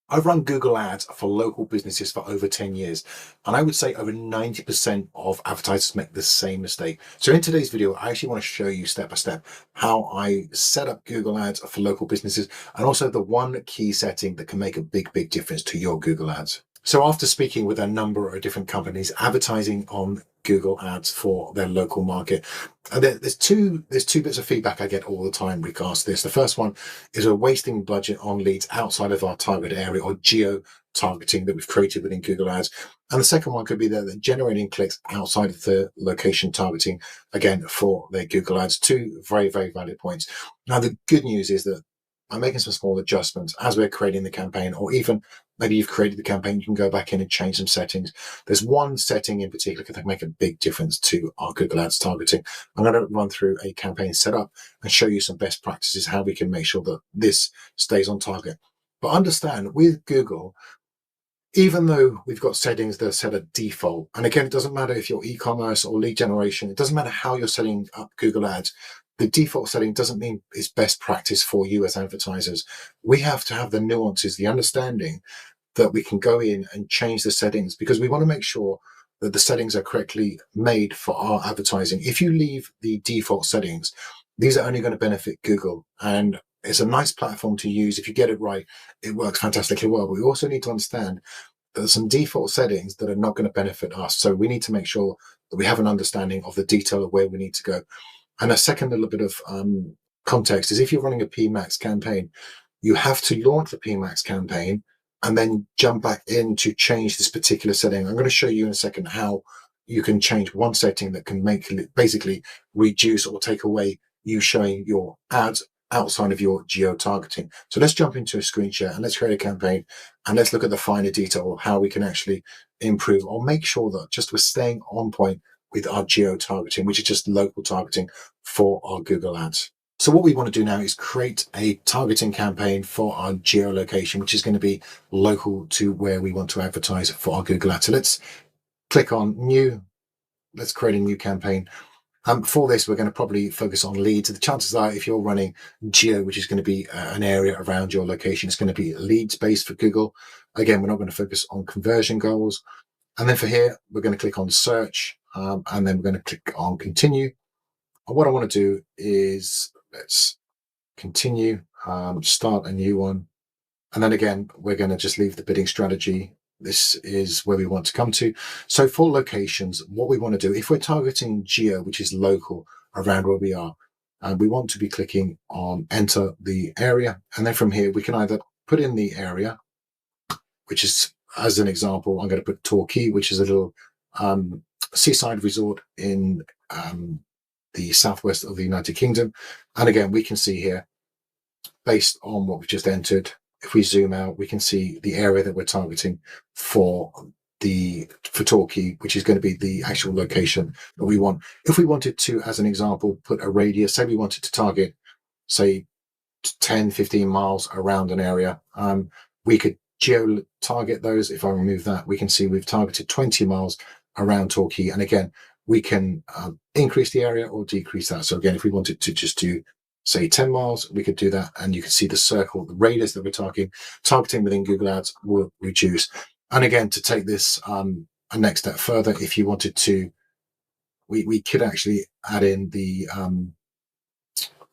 I've run Google Ads for local businesses for over 10 years, and I would say over 90% of advertisers make the same mistake. So in today's video, I actually want to show you step by step how I set up Google Ads for local businesses, and also the one key setting that can make a big difference to your Google Ads. So after speaking with a number of different companies advertising on Google Ads for their local market, there's two bits of feedback I get all the time regards to this. The first one is we're wasting budget on leads outside of our target area, or geo targeting that we've created within Google Ads. And the second one could be that they're generating clicks outside of the location targeting, again, for their Google Ads. Two very valid points. Now, the good news is that I'm making some small adjustments as we're creating the campaign, or even maybe you've created the campaign, you can go back in and change some settings. There's one setting in particular that can make a big difference to our Google Ads targeting. I'm going to run through a campaign setup and show you some best practices, how we can make sure that this stays on target. But understand, with Google, even though we've got settings that are set at default, and again, it doesn't matter if you're e-commerce or lead generation, it doesn't matter how you're setting up Google Ads, the default setting doesn't mean it's best practice for you as advertisers. We have to have the nuances, the understanding that we can go in and change the settings, because we want to make sure that the settings are correctly made for our advertising. If you leave the default settings, these are only going to benefit Google, and it's a nice platform to use. If you get it right, it works fantastically well. But we also need to understand that there's some default settings that are not going to benefit us. So we need to make sure that we have an understanding of the detail of where we need to go. And a second little bit of context is, if you're running a PMAX campaign, you have to launch the PMAX campaign and then jump back in to change this particular setting. I'm going to show you in a second how you can change one setting that can basically reduce or take away you showing your ads outside of your geo targeting. So let's jump into a screen share and let's create a campaign, and let's look at the finer detail of how we can actually improve or make sure that just we're staying on point with our geo targeting, which is just local targeting for our Google Ads. So what we want to do now is create a targeting campaign for our geolocation, which is going to be local to where we want to advertise for our Google Ads. So let's click on new. Let's create a new campaign. For this, we're going to probably focus on leads. The chances are, if you're running geo, which is going to be an area around your location, it's going to be leads based for Google. Again, we're not going to focus on conversion goals. And then for here, we're going to click on search, and then we're going to click on continue. And what I want to do is let's continue, start a new one. And then again, we're going to just leave the bidding strategy. This is where we want to come to. So for locations, what we want to do, if we're targeting geo, which is local around where we are, and we want to be clicking on enter the area. And then from here, we can either put in the area, which is, as an example, I'm going to put Torquay, which is a little seaside resort in the southwest of the United Kingdom. And again, we can see here, based on what we've just entered, if we zoom out, we can see the area that we're targeting for Torquay, which is going to be the actual location that we want. If we wanted to, as an example, put a radius, say we wanted to target, say, 10-15 miles around an area, we could geo target those. If I remove that, we can see we've targeted 20 miles around Torquay. And again, we can increase the area or decrease that. So again, if we wanted to just do, say, 10 miles, we could do that. And you can see the circle, the radius that we're targeting within Google Ads will reduce. And again, to take this a next step further, if you wanted to, we could actually add in the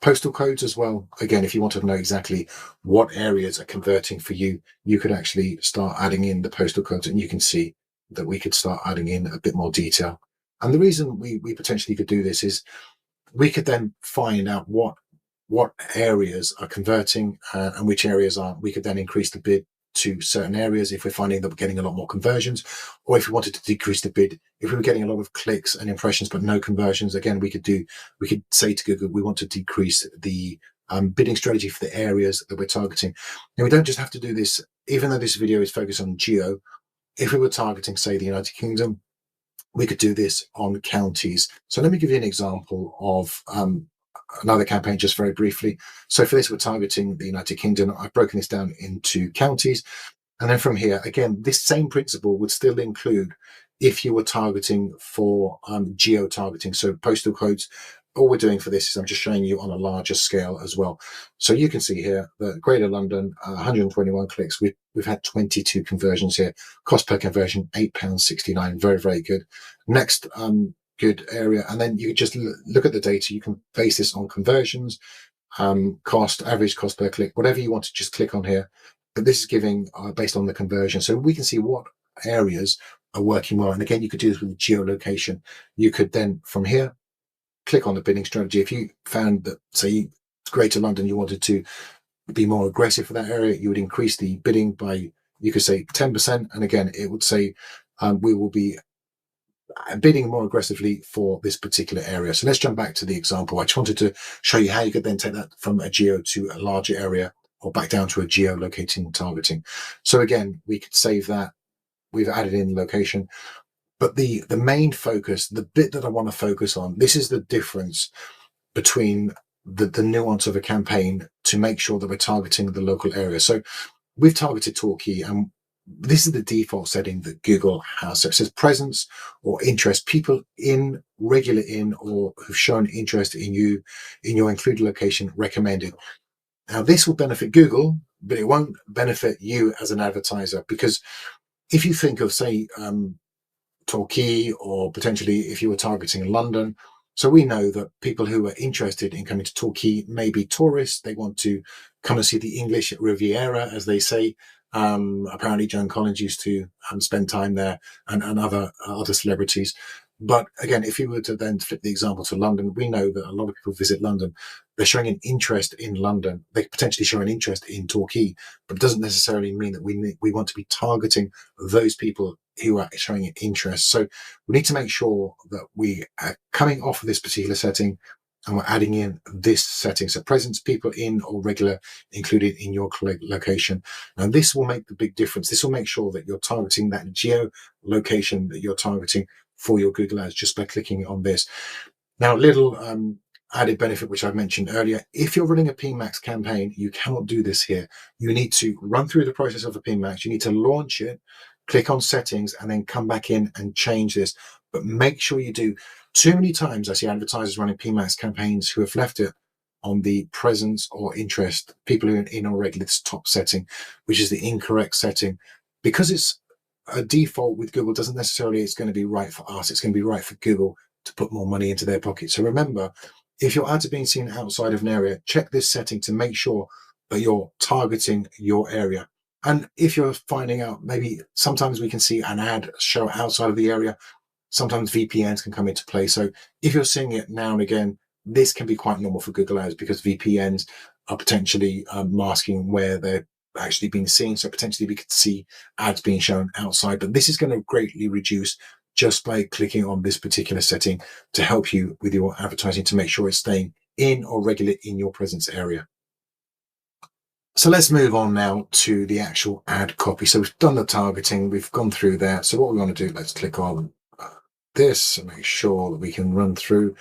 postal codes as well. Again, if you wanted to know exactly what areas are converting for you, you could actually start adding in the postal codes, and you can see that we could start adding in a bit more detail. And the reason we potentially could do this is we could then find out what areas are converting and which areas aren't. We could then increase the bid to certain areas if we're finding that we're getting a lot more conversions, or if we wanted to decrease the bid, if we were getting a lot of clicks and impressions but no conversions, again, we could say to Google, we want to decrease the bidding strategy for the areas that we're targeting. Now, we don't just have to do this, even though this video is focused on geo. If we were targeting, say, the United Kingdom, we could do this on counties. So let me give you an example of another campaign just very briefly. So for this, we're targeting the United Kingdom. I've broken this down into counties. And then from here, again, this same principle would still include if you were targeting for geo targeting, so postal codes. all we're doing for this is I'm just showing you on a larger scale as well. So you can see here that Greater London, 121 clicks. We've had 22 conversions here. Cost per conversion, £8.69. Very, very good. Next good area. And then you just look at the data. You can base this on conversions, cost, average cost per click, whatever you want to just click on here. But this is giving based on the conversion. So we can see what areas are working well. And again, you could do this with geolocation. You could then from here, click on the bidding strategy. If you found that, say, Greater London, you wanted to be more aggressive for that area, you would increase the bidding by, you could say 10%. And again, it would say we will be bidding more aggressively for this particular area. So let's jump back to the example. I just wanted to show you how you could then take that from a geo to a larger area or back down to a geolocating targeting. So again, we could save that. We've added in location. But the main focus, the bit that I want to focus on, this is the difference between the nuance of a campaign to make sure that we're targeting the local area. So we've targeted Torquay, and this is the default setting that Google has. So it says presence or interest, people in, regular in, or who've shown interest in you, in your included location, recommended. Now this will benefit Google, but it won't benefit you as an advertiser, because if you think of, say, Torquay, or potentially if you were targeting London. So we know that people who are interested in coming to Torquay may be tourists. They want to come and see the English Riviera, as they say. Apparently Joan Collins used to spend time there, and other celebrities. But again, if you were to then flip the example to London, we know that a lot of people visit London. They're showing an interest in London. They potentially show an interest in Torquay, but it doesn't necessarily mean that we want to be targeting those people who are showing an interest. So we need to make sure that we are coming off of this particular setting and we're adding in this setting. So presence, people in or regular included in your location. And this will make the big difference. This will make sure that you're targeting that geo location that you're targeting for your Google Ads just by clicking on this. Now, little added benefit, which I mentioned earlier, if you're running a PMax campaign, you cannot do this here. You need to run through the process of a PMax. You need to launch it, click on settings, and then come back in and change this. But make sure you do. Too many times I see advertisers running PMax campaigns who have left it on the presence or interest, people who are in or regular, this top setting, which is the incorrect setting. Because it's a default with Google, doesn't necessarily it's going to be right for us. It's going to be right for Google to put more money into their pocket. So remember, if your ads are being seen outside of an area, check this setting to make sure that you're targeting your area. And if you're finding out, maybe sometimes we can see an ad show outside of the area, sometimes VPNs can come into play. So if you're seeing it now and again, this can be quite normal for Google Ads, because VPNs are potentially masking where they're actually being seen. So potentially we could see ads being shown outside, but this is going to greatly reduce just by clicking on this particular setting to help you with your advertising to make sure it's staying in or regular in your presence area. So let's move on now to the actual ad copy. So we've done the targeting, we've gone through that. So what we want to do, let's click on this and make sure that we can run through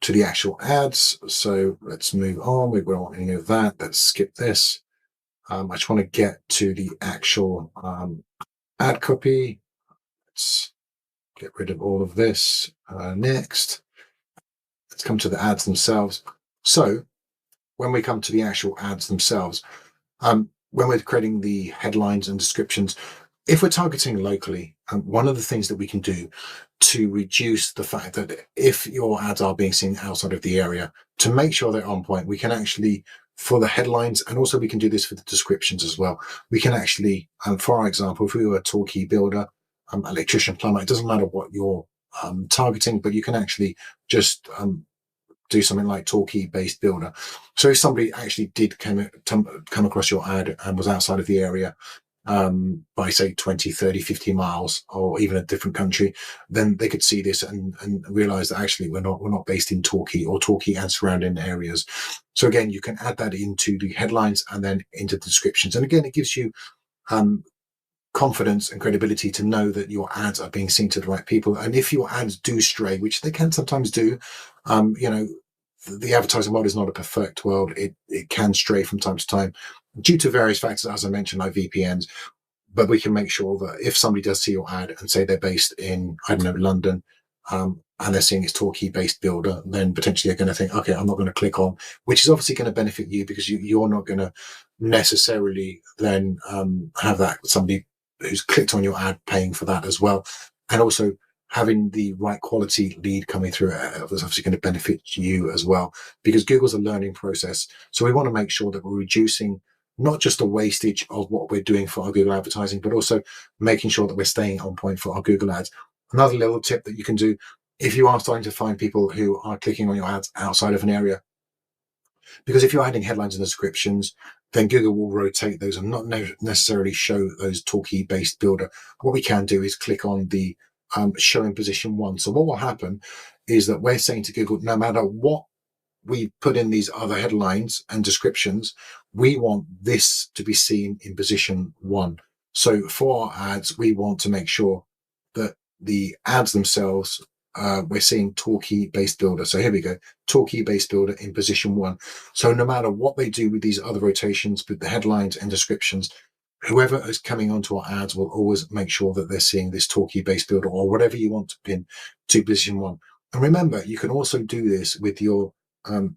to the actual ads. So let's move on. We won't want any of that. Let's skip this. I just want to get to the actual ad copy. Let's get rid of all of this. Next, let's come to the ads themselves. So when we come to the actual ads themselves, when we're creating the headlines and descriptions, if we're targeting locally, one of the things that we can do to reduce the fact that if your ads are being seen outside of the area, to make sure they're on point, we can actually, for the headlines, and also we can do this for the descriptions as well. We can actually, for example, if we were a Torquay builder, electrician, plumber, it doesn't matter what you're targeting, but you can actually just do something like Torquay based builder. So if somebody actually did come across your ad and was outside of the area by say 20, 30, 50 miles, or even a different country, then they could see this and realize that actually we're not based in Torquay or Torquay and surrounding areas. So again, you can add that into the headlines and then into the descriptions. And again, it gives you confidence and credibility to know that your ads are being seen to the right people. And if your ads do stray, which they can sometimes do, the advertising world is not a perfect world. It can stray from time to time due to various factors, as I mentioned, like VPNs. But we can make sure that if somebody does see your ad and say they're based in, I don't know, London, and they're seeing it's Torquay based builder, then potentially they're going to think, okay, I'm not going to click on, which is obviously going to benefit you because you're not going to necessarily then have that somebody who's clicked on your ad paying for that as well. And also having the right quality lead coming through is obviously going to benefit you as well, because Google's a learning process. So we want to make sure that we're reducing not just the wastage of what we're doing for our Google advertising, but also making sure that we're staying on point for our Google ads. Another little tip that you can do, if you are starting to find people who are clicking on your ads outside of an area, because if you're adding headlines and descriptions, then Google will rotate those and not necessarily show those Torquay based builder. What we can do is click on the show in position 1. So what will happen is that we're saying to Google, no matter what we put in these other headlines and descriptions, we want this to be seen in position 1. So for our ads, we want to make sure that the ads themselves, we're seeing Torquay based builder. So here we go, Torquay based builder in position 1. So no matter what they do with these other rotations, with the headlines and descriptions, whoever is coming onto our ads will always make sure that they're seeing this Torquay based builder or whatever you want to pin to position 1. And remember, you can also do this with your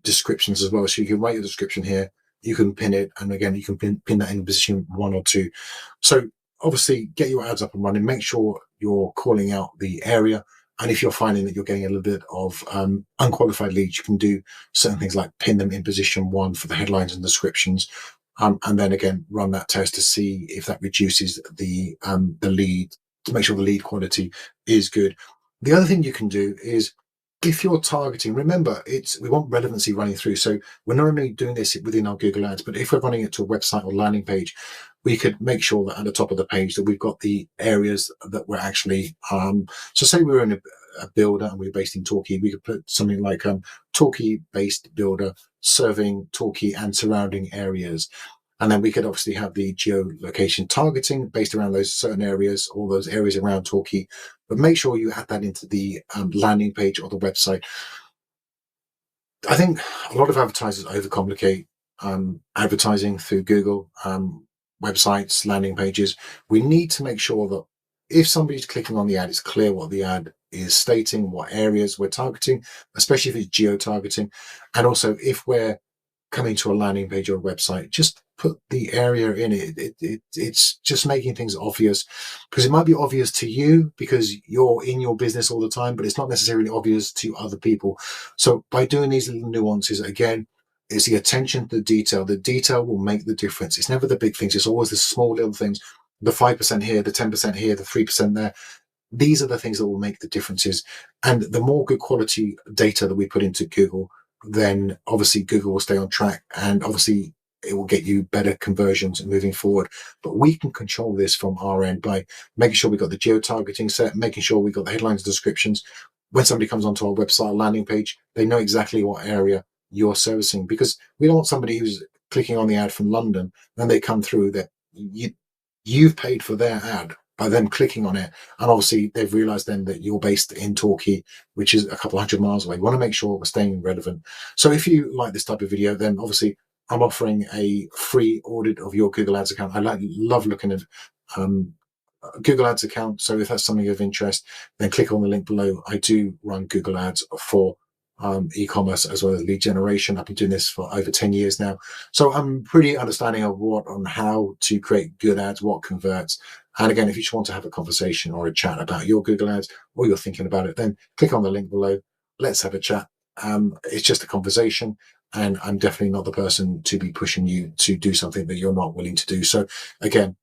descriptions as well. So you can write your description here, you can pin it, and again, you can pin that in position 1 or 2. So obviously get your ads up and running, make sure you're calling out the area. And if you're finding that you're getting a little bit of unqualified leads, you can do certain things like pin them in position 1 for the headlines and descriptions. And then again, run that test to see if that reduces the lead, to make sure the lead quality is good. The other thing you can do is, if you're targeting, remember, we want relevancy running through. So we're not only doing this within our Google ads, but if we're running it to a website or landing page, we could make sure that at the top of the page that we've got the areas that we're actually, so say we're in a builder and we're based in Torquay, we could put something like Torquay based builder serving Torquay and surrounding areas. And then we could obviously have the geolocation targeting based around those certain areas, all those areas around Torquay. But make sure you add that into the landing page or the website. I think a lot of advertisers overcomplicate advertising through Google, websites, landing pages. We need to make sure that if somebody's clicking on the ad, it's clear what the ad is stating, what areas we're targeting, especially if it's geo-targeting. And also if we're coming to a landing page or a website, just put the area in it. It's just making things obvious, because it might be obvious to you because you're in your business all the time, but it's not necessarily obvious to other people. So by doing these little nuances, again, it's the attention to the detail. The detail will make the difference. It's never the big things. It's always the small little things, the 5% here, the 10% here, the 3% there. These are the things that will make the differences. And the more good quality data that we put into Google, then obviously Google will stay on track, and obviously it will get you better conversions moving forward. But we can control this from our end by making sure we've got the geo-targeting set, making sure we've got the headlines, descriptions. When somebody comes onto our website or landing page, they know exactly what area you're servicing, because we don't want somebody who's clicking on the ad from London, then they come through that you've paid for their ad by them clicking on it, and obviously they've realized then that you're based in Torquay, which is a couple hundred miles away. We want to make sure we're staying relevant. So if you like this type of video, then obviously I'm offering a free audit of your Google Ads account. I love looking at Google Ads account. So if that's something of interest, then click on the link below. I do run Google Ads for e-commerce as well as lead generation. I've been doing this for over 10 years now. So I'm pretty understanding of what on how to create good ads, what converts. And again, if you just want to have a conversation or a chat about your Google ads, or you're thinking about it, then click on the link below. Let's have a chat. It's just a conversation, and I'm definitely not the person to be pushing you to do something that you're not willing to do. So again,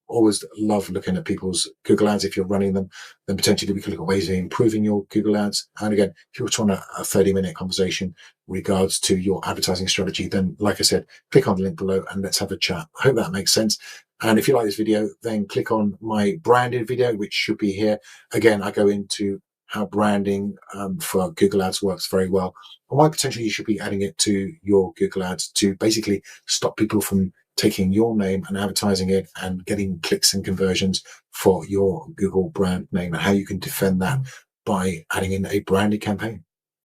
always love looking at people's Google ads. If you're running them, then potentially we can look at ways of improving your Google ads. And again, if you're trying a 30-minute conversation regards to your advertising strategy, then like I said, click on the link below and let's have a chat. I hope that makes sense. And if you like this video, then click on my branded video, which should be here. Again, I go into how branding for Google ads works very well, and why potentially you should be adding it to your Google ads to basically stop people from taking your name and advertising it and getting clicks and conversions for your Google brand name, and how you can defend that by adding in a branded campaign.